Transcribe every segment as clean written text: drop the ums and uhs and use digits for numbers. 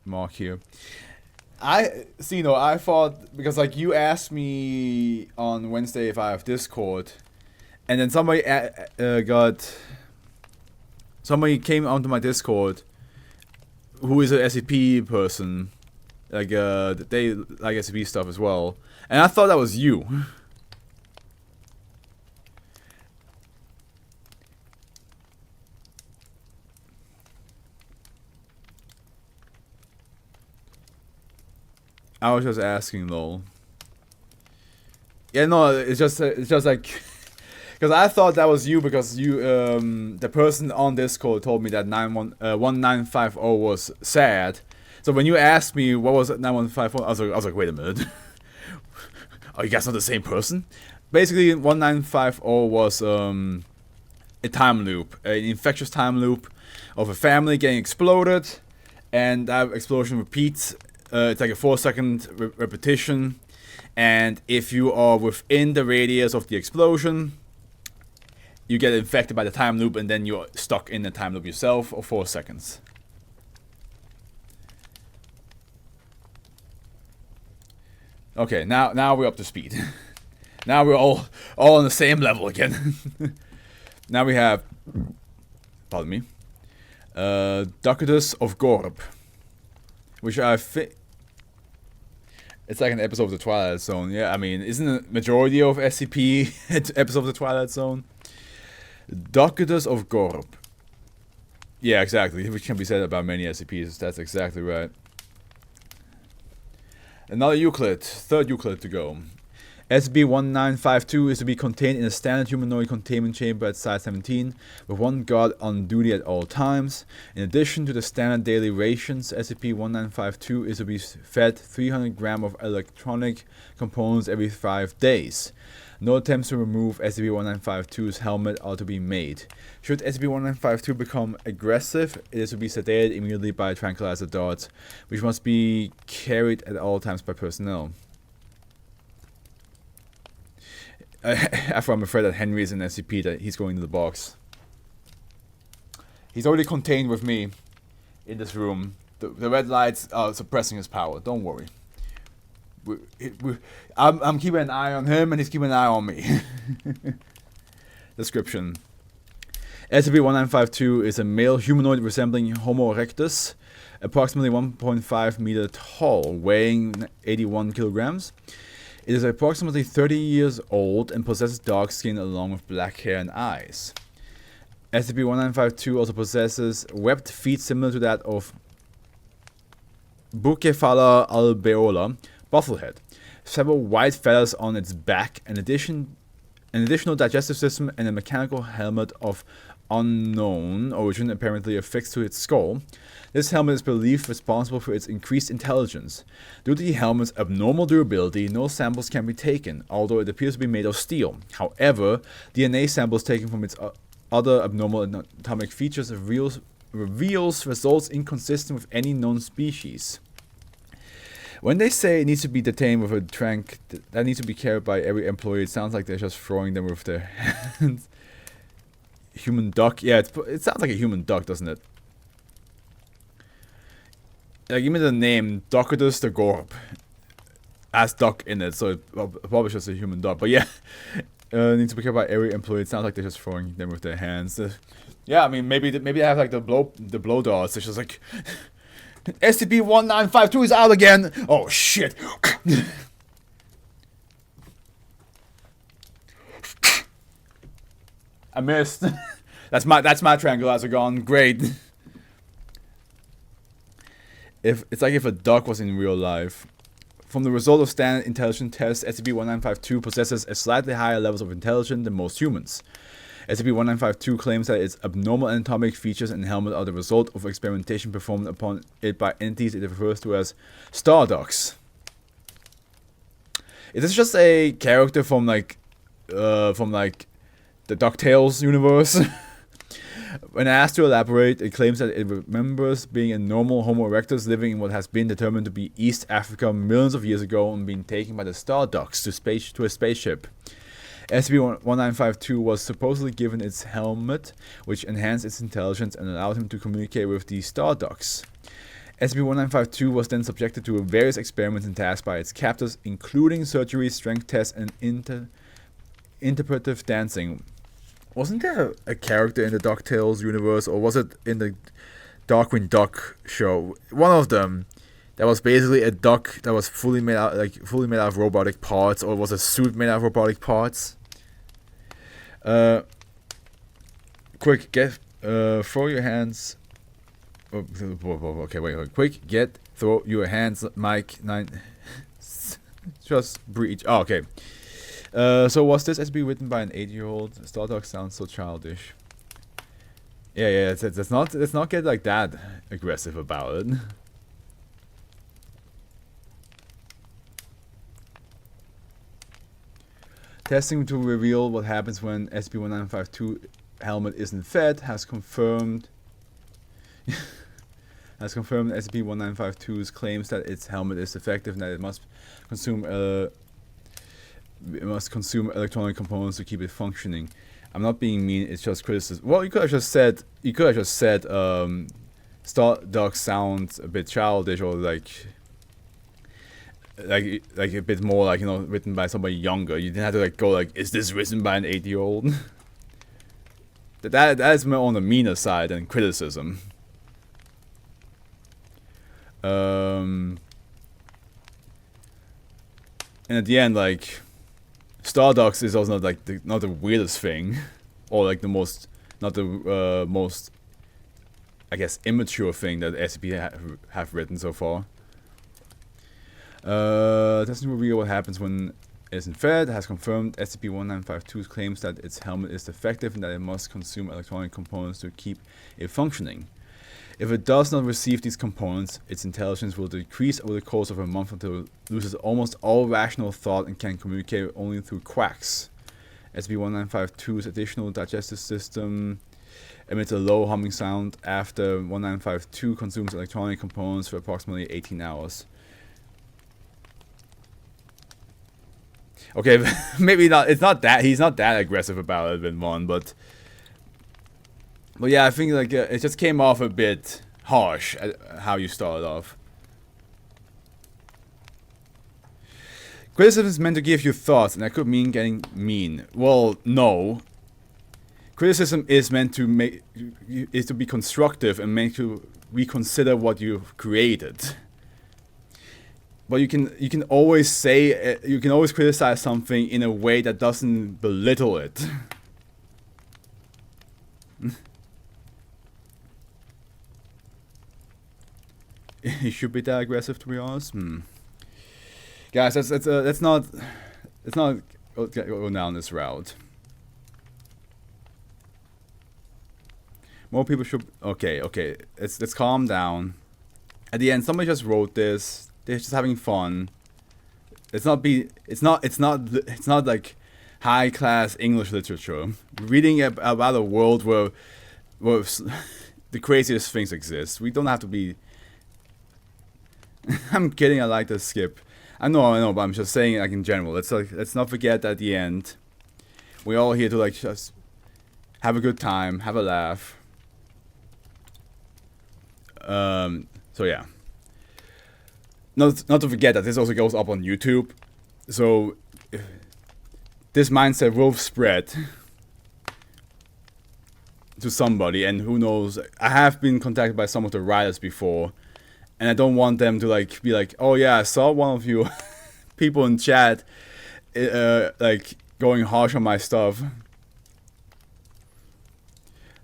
mark here. I see. You know, I thought because like you asked me on Wednesday if I have Discord, and then somebody came onto my Discord who is an SCP person, like they like SCP stuff as well, and I thought that was you. I was just asking, lol. Yeah, no, it's just like, because I thought that was you because you, the person on Discord told me that 1950 was sad. So when you asked me what was 9154, I was like, wait a minute. Are you guys not the same person? Basically, 1950 was a time loop, an infectious time loop of a family getting exploded, and that explosion repeats. It's like a 4-second repetition, and if you are within the radius of the explosion, you get infected by the time loop, and then you're stuck in the time loop yourself for 4 seconds. Okay, now we're up to speed. Now we're all on the same level again. Now we have, pardon me, Duckutus of Gorb, which I think it's like an episode of the Twilight Zone. Yeah, I mean, isn't the majority of SCP episodes of the Twilight Zone? Duckutus of Gorb. Yeah, exactly. Which can be said about many SCPs. That's exactly right. Another Euclid, third Euclid to go. SCP-1952 is to be contained in a standard humanoid containment chamber at Site 17, with one guard on duty at all times. In addition to the standard daily rations, SCP-1952 is to be fed 300 grams of electronic components every 5 days. No attempts to remove SCP-1952's helmet are to be made. Should SCP-1952 become aggressive, it is to be sedated immediately by tranquilizer darts, which must be carried at all times by personnel. After I'm afraid that Henry is an SCP, that he's going to the box. He's already contained with me in this room. The red lights are suppressing his power. Don't worry. I'm keeping an eye on him, and he's keeping an eye on me. Description. SCP-1952 is a male humanoid resembling Homo erectus, approximately 1.5 meter tall, weighing 81 kilograms. It is approximately 30 years old and possesses dark skin along with black hair and eyes. SCP-1952 also possesses webbed feet similar to that of Bucephala alveola, bufflehead, several white feathers on its back, an additional digestive system, and a mechanical helmet of unknown origin apparently affixed to its skull. This helmet is believed responsible for its increased intelligence. Due to the helmet's abnormal durability, no samples can be taken, although it appears to be made of steel. However, DNA samples taken from its other abnormal anatomic features reveals results inconsistent with any known species. When they say it needs to be detained with a trank that needs to be carried by every employee, it sounds like they're just throwing them with their hands. Human duck? Yeah, it sounds like a human duck, doesn't it? Give me the name, Duckutus the Gorb. Has duck in it, so it probably just a human duck. But yeah, needs to be carried by every employee. It sounds like they're just throwing them with their hands. Yeah, I mean, maybe they have like the blow darts. It's just like, SCP-1952 is out again. Oh shit. I missed. That's my tranquilizer gone. Great. It's like if a duck was in real life. From the result of standard intelligence tests, SCP-1952 possesses a slightly higher levels of intelligence than most humans. SCP-1952 claims that its abnormal anatomic features and helmet are the result of experimentation performed upon it by entities it refers to as star ducks. Is this just a character from like the DuckTales universe? When asked to elaborate, it claims that it remembers being a normal Homo erectus living in what has been determined to be East Africa millions of years ago and being taken by the star ducks to a spaceship. SCP-1952 was supposedly given its helmet, which enhanced its intelligence and allowed him to communicate with the star ducks. SCP-1952 was then subjected to various experiments and tasks by its captors, including surgery, strength tests, and interpretive dancing. Wasn't there a character in the DuckTales universe, or was it in the Darkwing Duck show? One of them that was basically a duck that was fully made out of robotic parts, or was a suit made out of robotic parts. Quick, throw your hands. Okay, wait. Quick, throw your hands, Mike. 9. Just breach. Oh, okay. So was this SCP written by an 8-year-old? Stardog sounds so childish. Yeah. Let's not get like that aggressive about it. Testing to reveal what happens when SCP-1952 helmet isn't fed has confirmed. SCP-1952's claims that its helmet is defective and that it must consume electronic components to keep it functioning. I'm not being mean, it's just criticism. Well, you could have just said Stardog sounds a bit childish, or like a bit more like, written by somebody younger. You didn't have to like go like, is this written by an 8-year-old? that is more on the meaner side than criticism. And at the end, like, Stardust is also not the weirdest thing, or like not the most, I guess, immature thing that SCP have written so far. Doesn't reveal what happens when it isn't fed. Has confirmed SCP-1952's claims that its helmet is defective and that it must consume electronic components to keep it functioning. If it does not receive these components, its intelligence will decrease over the course of a month until it loses almost all rational thought and can communicate only through quacks. SCP-1952's additional digestive system emits a low humming sound after 1952 consumes electronic components for approximately 18 hours. Okay, maybe not. It's not that he's not that aggressive about it in one, but yeah, I think like it just came off a bit harsh at how you started off. Criticism is meant to give you thoughts, and that could mean getting mean. Well, no. Criticism is meant to be constructive and meant to reconsider what you've created. But you can always say you can always criticize something in a way that doesn't belittle it. He should be that aggressive, to be honest. Guys, let's not go down this route. More people should. Okay. Let's calm down. At the end, somebody just wrote this. They're just having fun. It's not like high class English literature. Reading about a world where the craziest things exist. We don't have to be. I'm kidding. I like to skip. I know, but I'm just saying like in general. Let's not forget that at the end, we're all here to like just have a good time, have a laugh. So yeah. Not to forget that this also goes up on YouTube. So this mindset will spread to somebody, and who knows? I have been contacted by some of the writers before. And I don't want them to like be like, oh yeah, I saw one of you people in chat like going harsh on my stuff.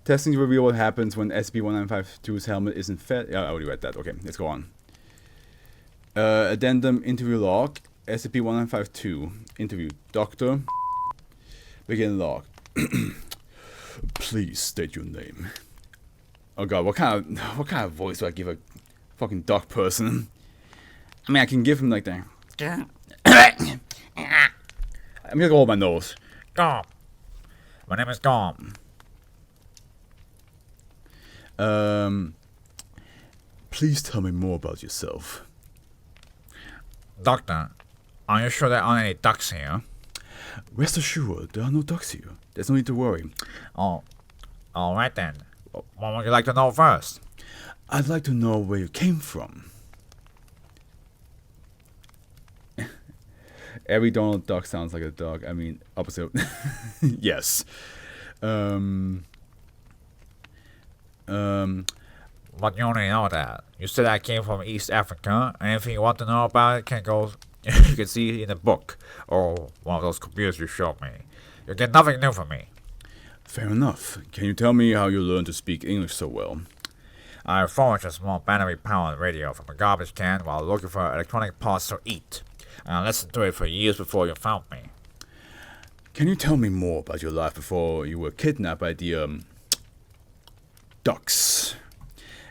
Testing to reveal what happens when SCP-1952's helmet isn't fed. Yeah, I already read that. Okay, let's go on. Addendum interview log. SCP-1952 interview Doctor. Begin log. Please state your name. Oh god, what kind of voice do I give a fucking duck person? I mean, I can give him like that. I'm gonna go hold my nose. Gorb. My name is Gorb. Please tell me more about yourself. Doctor, are you sure there aren't any ducks here? Rest assured, there are no ducks here. There's no need to worry. Oh, alright then. What would you like to know first? I'd like to know where you came from. Every Donald Duck sounds like a dog. I mean, opposite. Yes. But you only know that. You said I came from East Africa. Anything you want to know about it can go. You can see it in a book or one of those computers you showed me. You get nothing new from me. Fair enough. Can you tell me how you learned to speak English so well? I forged a small battery-powered radio from a garbage can while looking for electronic parts to eat. And I listened to it for years before you found me. Can you tell me more about your life before you were kidnapped by the, ducks?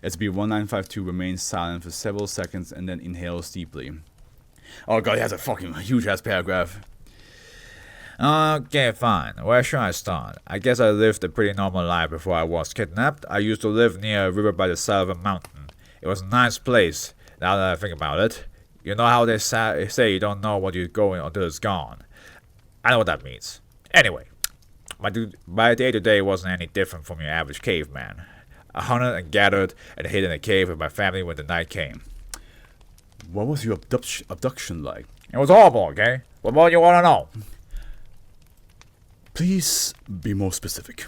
SCP-1952 remains silent for several seconds and then inhales deeply. Oh god, he has a fucking huge-ass paragraph. Okay, fine. Where should I start? I guess I lived a pretty normal life before I was kidnapped. I used to live near a river by the side of a mountain. It was a nice place, now that I think about it. You know how they say you don't know what you're going until it's gone. I know what that means. Anyway, my day-to-day wasn't any different from your average caveman. I hunted and gathered and hid in a cave with my family when the night came. What was your abduction like? It was horrible, okay? What more do you want to know? Please be more specific.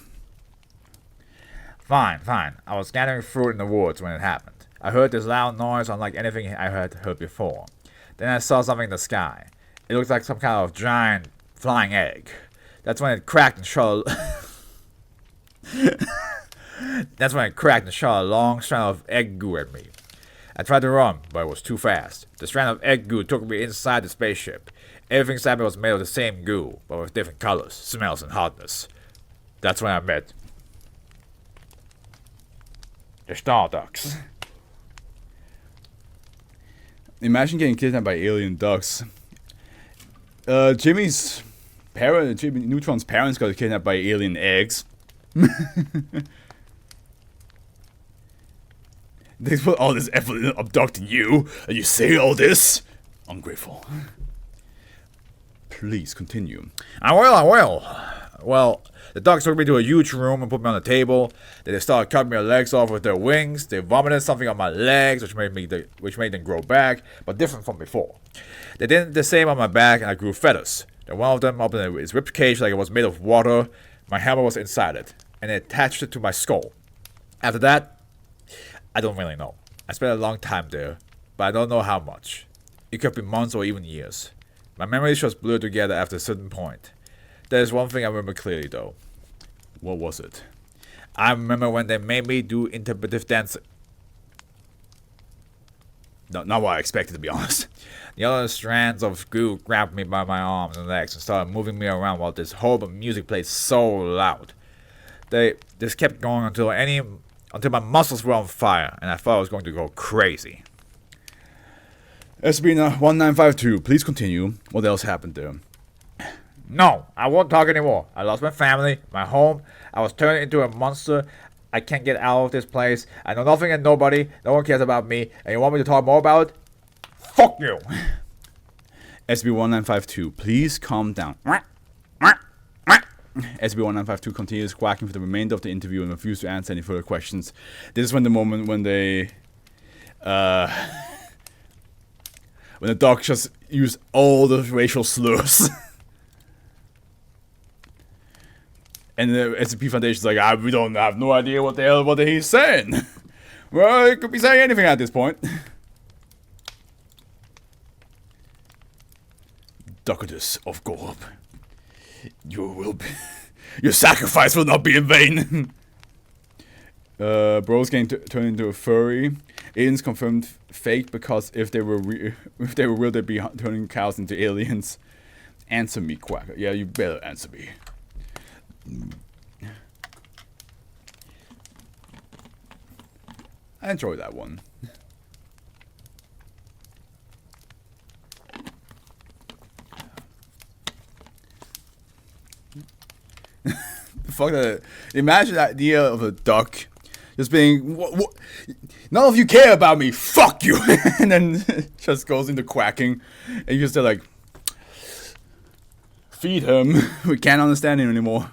Fine. I was gathering fruit in the woods when it happened. I heard this loud noise unlike anything I had heard before. Then I saw something in the sky. It looked like some kind of giant flying egg. That's when it cracked and shot a long strand of egg goo at me. I tried to run, but it was too fast. The strand of egg goo took me inside the spaceship. Everything inside me was made of the same goo, but with different colors, smells, and hotness. That's when I met the Star Ducks. Imagine getting kidnapped by alien ducks. Jimmy Neutron's parents got kidnapped by alien eggs. They put all this effort into abducting you, and you say all this? Ungrateful. Please continue. I will. Well, the ducks took me to a huge room and put me on a table. Then they started cutting my legs off with their wings. They vomited something on my legs, which made them grow back, but different from before. They did the same on my back, and I grew feathers. Then one of them opened its rib cage like it was made of water. My helmet was inside it, and they attached it to my skull. After that, I don't really know. I spent a long time there, but I don't know how much. It could be months or even years. My memories just blurred together after a certain point. There is one thing I remember clearly, though. What was it? I remember when they made me do interpretive dancing. Not what I expected, to be honest. The other strands of goo grabbed me by my arms and legs and started moving me around while this horrible music played so loud. They just kept going until my muscles were on fire, and I thought I was going to go crazy. SCP-1952, please continue. What else happened there? No, I won't talk anymore. I lost my family, my home. I was turned into a monster. I can't get out of this place. I know nothing and nobody. No one cares about me. And you want me to talk more about it? Fuck you! SCP-1952, please calm down. SCP-1952 continues quacking for the remainder of the interview and refuses to answer any further questions. This is when the moment when they... when the dog just used all the racial slurs. And the SCP Foundation's like, we don't have no idea what the hell he's saying. Well, he could be saying anything at this point. Duckutus of Gorb. Your sacrifice will not be in vain. Bro's getting turned into a furry. Aliens confirmed fake because if they were real, they'd be turning cows into aliens. Answer me, Quack. Yeah, you better answer me. I enjoyed that one. Fuck that. Imagine the idea of a duck just being, what? None of you care about me, fuck you! And then just goes into quacking. And you just like, feed him. We can't understand him anymore.